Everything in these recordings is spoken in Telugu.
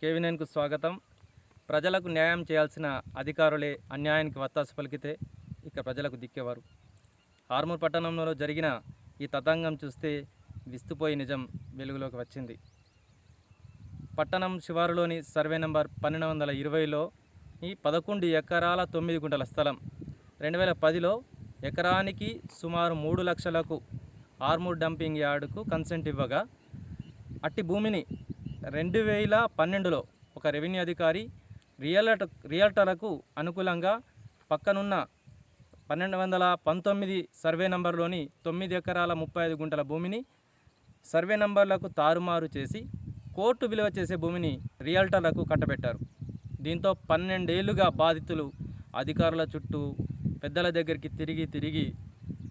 కేవీనెన్కు స్వాగతం. ప్రజలకు న్యాయం చేయాల్సిన అధికారులే అన్యాయానికి వత్తాసు పలికితే ఇక ప్రజలకు దిక్కేవారు. ఆర్మూర్ పట్టణంలో జరిగిన ఈ తతంగం చూస్తే విస్తుపోయి నిజం వెలుగులోకి వచ్చింది. పట్టణం శివారులోని సర్వే నంబర్ 1220లో ఈ 11 ఎకరాల 9 గుంటల స్థలం 2010లో ఎకరానికి సుమారు 3 లక్షలకు ఆర్మూర్ డంపింగ్ యార్డుకు కన్సెంట్ ఇవ్వగా, అట్టి భూమిని 2012లో ఒక రెవెన్యూ అధికారి రియల్టర్లకు అనుకూలంగా పక్కనున్న 1219 సర్వే నంబర్లోని 9 ఎకరాల 35 గుంటల భూమిని సర్వే నంబర్లకు తారుమారు చేసి కోర్టు విలువ చేసే భూమిని రియల్టర్లకు కట్టబెట్టారు. దీంతో 12 ఏళ్లుగా బాధితులు అధికారుల చుట్టూ పెద్దల దగ్గరికి తిరిగి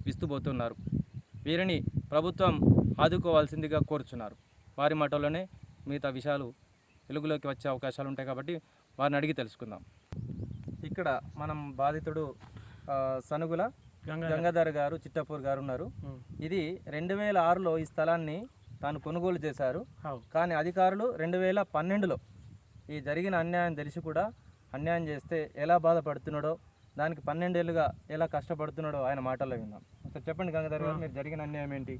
విస్తుపోతున్నారు. వీరిని ప్రభుత్వం ఆదుకోవాల్సిందిగా కోరుచున్నారు. వారి మాటల్లోనే మిగతా విషయాలు వెలుగులోకి వచ్చే అవకాశాలు ఉంటాయి కాబట్టి వారిని అడిగి తెలుసుకుందాం. ఇక్కడ మనం బాధితుడు సనుగుల గంగాధర్ గారు, చిట్టపూర్ గారు ఉన్నారు. ఇది 2006లో ఈ స్థలాన్ని తాను కొనుగోలు చేశారు. కానీ అధికారులు 2012లో ఈ జరిగిన అన్యాయం తెలిసి కూడా అన్యాయం చేస్తే ఎలా బాధపడుతున్నాడో, దానికి 12 ఏళ్ళుగా ఎలా కష్టపడుతున్నాడో ఆయన మాటల్లో విన్నాం. ఒకసారి చెప్పండి గంగాధర్ గారు, మీరు జరిగిన అన్యాయం ఏంటి?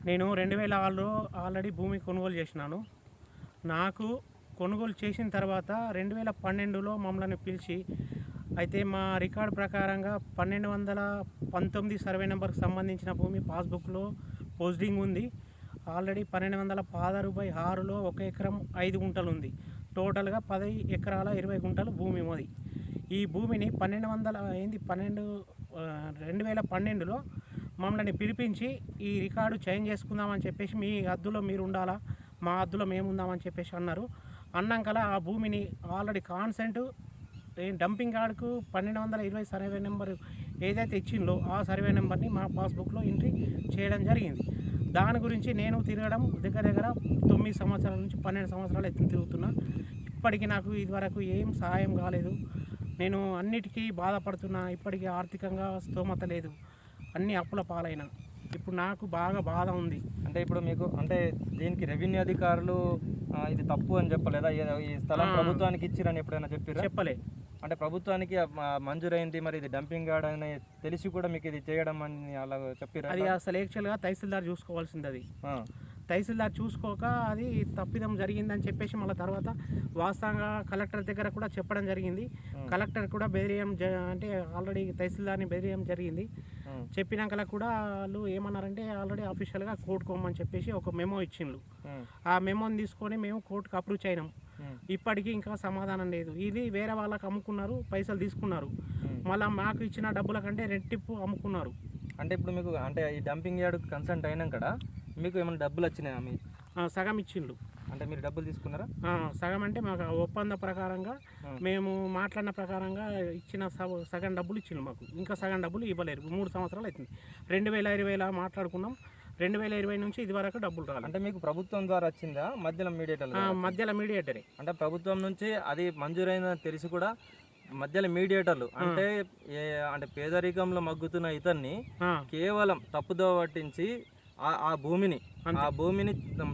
నేను 2006లో ఆల్రెడీ భూమి కొనుగోలు చేసినాను. నాకు కొనుగోలు చేసిన తర్వాత 2012లో మమ్మల్ని పిలిచి, అయితే మా రికార్డు ప్రకారంగా 1219 సర్వే నెంబర్కి సంబంధించిన భూమి పాస్బుక్లో పోస్టింగ్ ఉంది. ఆల్రెడీ 1216/6లో 1 ఎకరం 5 గుంటలు ఉంది. టోటల్గా 10 ఎకరాల 20 గుంటలు భూమి ఉంది. ఈ భూమిని 2012లో మమ్మల్ని పిలిపించి ఈ రికార్డు చేంజ్ చేసుకుందామని చెప్పేసి, మీ హద్దులో మీరు ఉండాలా, మా హద్దులో మేము ఉందామని చెప్పేసి అన్నారు. అన్నాకలా ఆ భూమిని ఆల్రెడీ కాన్సెంట్ డంపింగ్ యార్డుకు 1220 సర్వే నెంబర్ ఏదైతే ఇచ్చిందో ఆ సర్వే నెంబర్ని మా పాస్బుక్లో ఎంట్రీ చేయడం జరిగింది. దాని గురించి నేను తిరగడం దగ్గర 9 సంవత్సరాల నుంచి 12 సంవత్సరాలు ఎత్తున తిరుగుతున్నా. ఇప్పటికీ నాకు ఇదివరకు ఏం సహాయం కాలేదు. నేను అన్నిటికీ బాధపడుతున్నా. ఇప్పటికీ ఆర్థికంగా స్తోమత లేదు, అన్ని అప్పుల పాలైన. ఇప్పుడు నాకు బాగా బాధ ఉంది. అంటే ఇప్పుడు మీకు అంటే దీనికి రెవెన్యూ అధికారులు ఇది తప్పు అని చెప్పలేదా? ఈ స్థలం ప్రభుత్వానికి ఇచ్చిరని ఎప్పుడైనా చెప్పారా? చెప్పలే. అంటే ప్రభుత్వానికి మంజూరైంది, మరి ఇది డంపింగ్ యార్డ్ అని తెలిసి కూడా మీకు ఇది చేయడం అని అలా చెప్పారా? అది అసలు యాక్చువల్గా తహసీల్దార్ చూసుకోవాల్సింది. అది తహసీల్దార్ చూసుకోక అది తప్పిదం జరిగిందని చెప్పేసి మళ్ళీ తర్వాత వాస్తవంగా కలెక్టర్ దగ్గర కూడా చెప్పడం జరిగింది. కలెక్టర్ కూడా బెదిరియం అంటే ఆల్రెడీ తహసీల్దార్ని బెదిరియం జరిగింది. చెప్పినాక కూడా వాళ్ళు ఏమన్నారంటే ఆల్రెడీ అఫీషియల్గా కోర్టుకోమని చెప్పేసి ఒక మెమో ఇచ్చిండ్రు. ఆ మెమోని తీసుకొని మేము కోర్టుకు అప్రూవ్ అయినాం. ఇప్పటికీ ఇంకా సమాధానం లేదు. ఇది వేరే వాళ్ళకి అమ్ముకున్నారు, పైసలు తీసుకున్నారు. మళ్ళీ మాకు ఇచ్చిన డబ్బుల కంటే రెట్టింపు అమ్ముకున్నారు. అంటే ఇప్పుడు మీకు అంటే ఈ డంపింగ్ యార్డ్ కన్సల్ట్ అయినాక మీకు ఏమైనా డబ్బులు వచ్చినాయా? మీ సగం ఇచ్చిండ్రు. అంటే మీరు డబ్బులు తీసుకున్నారా? సగం అంటే మాకు ఒప్పంద ప్రకారంగా మేము మాట్లాడిన ప్రకారంగా ఇచ్చిన సగం డబ్బులు ఇచ్చిండ్రు మాకు. ఇంకా సగం డబ్బులు ఇవ్వలేరు. 3 సంవత్సరాలు అవుతుంది. 2020 మాట్లాడుకున్నాం. 2020 నుంచి ఇది వరకు డబ్బులు రావాలి. అంటే మీకు ప్రభుత్వం ద్వారా వచ్చిందా? మధ్యలో మీడియేటరే. అంటే ప్రభుత్వం నుంచి అది మంజూరైందని తెలిసి కూడా మధ్యలో మీడియేటర్లు అంటే పేదరికంలో మగ్గుతున్న ఇతన్ని కేవలం తప్పుదో పట్టించి ఆ భూమిని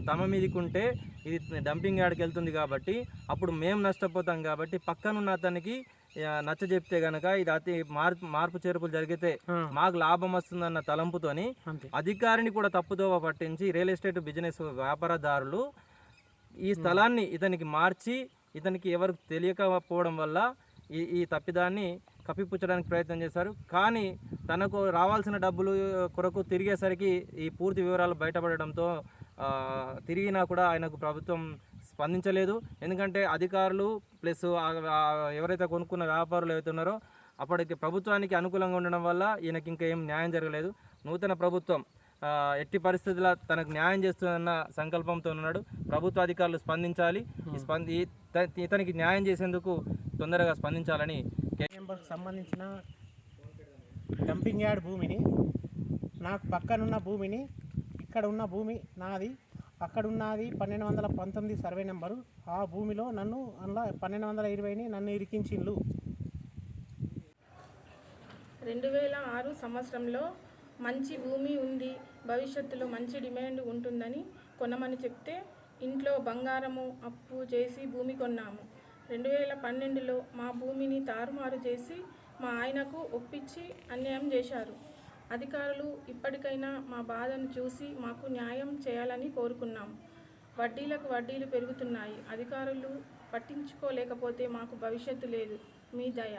తమ మీదకుంటే ఇది డంపింగ్ యార్డ్కి వెళ్తుంది కాబట్టి అప్పుడు మేము నష్టపోతాం కాబట్టి పక్కనున్న అతనికి నచ్చ చెప్తే గనక ఇది అతి మార్పు చేర్పులు జరిగితే మాకు లాభం వస్తుందన్న తలంపుతోని అధికారిని కూడా తప్పుదోవ పట్టించి రియల్ ఎస్టేట్ బిజినెస్ వ్యాపారదారులు ఈ స్థలాన్ని ఇతనికి మార్చి ఇతనికి ఎవరు తెలియకపోవడం వల్ల ఈ తప్పిదాన్ని కప్పిపుచ్చడానికి ప్రయత్నం చేశారు. కానీ తనకు రావాల్సిన డబ్బులు కొరకు తిరిగేసరికి ఈ పూర్తి వివరాలు బయటపడడంతో తిరిగినా కూడా ఆయనకు ప్రభుత్వం స్పందించలేదు. ఎందుకంటే అధికారులు ప్లస్ ఎవరైతే కొనుక్కున్న వ్యాపారులు అవుతున్నారో అప్పటికి ప్రభుత్వానికి అనుకూలంగా ఉండడం వల్ల ఈయనకి ఇంకా ఏం న్యాయం జరగలేదు. నూతన ప్రభుత్వం ఎట్టి పరిస్థితుల్లో తనకు న్యాయం చేస్తుందన్న సంకల్పంతో ఉన్నాడు. ప్రభుత్వ అధికారులు స్పందించాలి. ఇతనికి న్యాయం చేసేందుకు తొందరగా స్పందించాలని సంబంధించిన డంపింగ్ యార్డ్ భూమిని, నాకు పక్కనున్న భూమిని, ఇక్కడ ఉన్న భూమి నాది, అక్కడున్నది 1219 సర్వే నెంబరు. ఆ భూమిలో నన్ను అందులో 1220ని నన్ను ఇరికించిండ్రు. 2006 సంవత్సరంలో మంచి భూమి ఉంది, భవిష్యత్తులో మంచి డిమాండ్ ఉంటుందని కొనమని చెప్తే ఇంట్లో బంగారము అప్పు చేసి భూమి కొన్నాము. 2012లో మా భూమిని తారుమారు చేసి మా ఆయనకు ఒప్పించి అన్యాయం చేశారు. అధికారులు ఇప్పటికైనా మా బాధను చూసి మాకు న్యాయం చేయాలని కోరుకున్నాం. వడ్డీలకు వడ్డీలు పెరుగుతున్నాయి. అధికారులు పట్టించుకోలేకపోతే మాకు భవిష్యత్తు లేదు. మీ దయ.